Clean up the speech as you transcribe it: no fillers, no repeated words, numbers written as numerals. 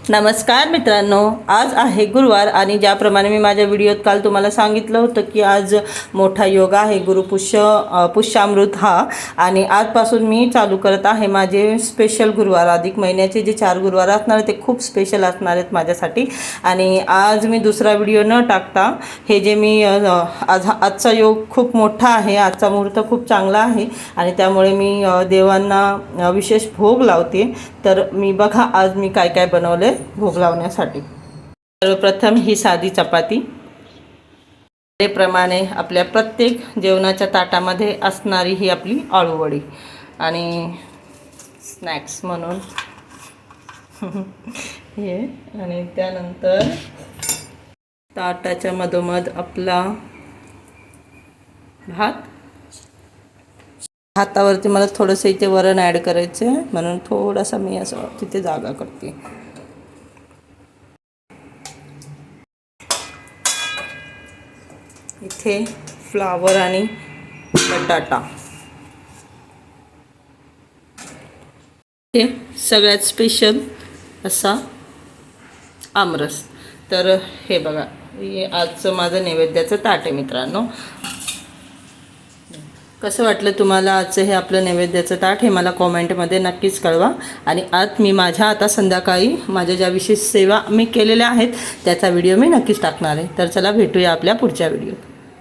नमस्कार मित्रांनो, आज आहे गुरुवार आणि ज्याप्रमाणे मी माझ्या व्हिडिओत काल तुम्हाला सांगितलं होतं की आज मोठा योग आहे पुष्यामृत हा, आणि आजपासून मी चालू करत आहे माझे स्पेशल गुरुवार. अधिक महिन्याचे जे 4 गुरुवार असणार ते खूप स्पेशल असणार आहेत माझ्यासाठी. आणि आज मी दुसरा व्हिडिओ न टाकता हे जे मी आजचा योग खूप मोठा आहे, आजचा मुहूर्त खूप चांगला आहे आणि त्यामुळे मी देवांना विशेष भोग लावते. तर मी बघा आज मी काय काय बनवले भोग लावण्यासाठी. सर्वप्रथम ही साधी चपाती, प्रमाणे आपल्या प्रत्येक जेवणाच्या ताटामध्ये असणारी ही आपली आळूवडी, आणि स्नॅक्स म्हणून हे, आणि त्यानंतर ताटाच्या मधोमध आपला भातावरती मला थोडंसं इथे वरण ॲड करायचं आहे म्हणून थोडासा मी असं तिथे जागा करते. इथे फ्लावर आणि बटाटा, हे सगळ्यात स्पेशल असा आमरस. तर हे बघा, हे आजचं माझं नैवेद्याचं ताट आहे मित्रांनो. कसं वाटलं तुम्हाला आजचं हे आपलं नैवेद्याचं ताट, हे मला कॉमेंटमध्ये नक्कीच कळवा. आणि आज मी माझ्या आता संध्याकाळी माझ्या ज्या विशेष सेवा मी केलेल्या आहेत त्याचा व्हिडिओ मी नक्कीच टाकणार आहे. तर चला भेटूया आपल्या पुढच्या व्हिडिओ.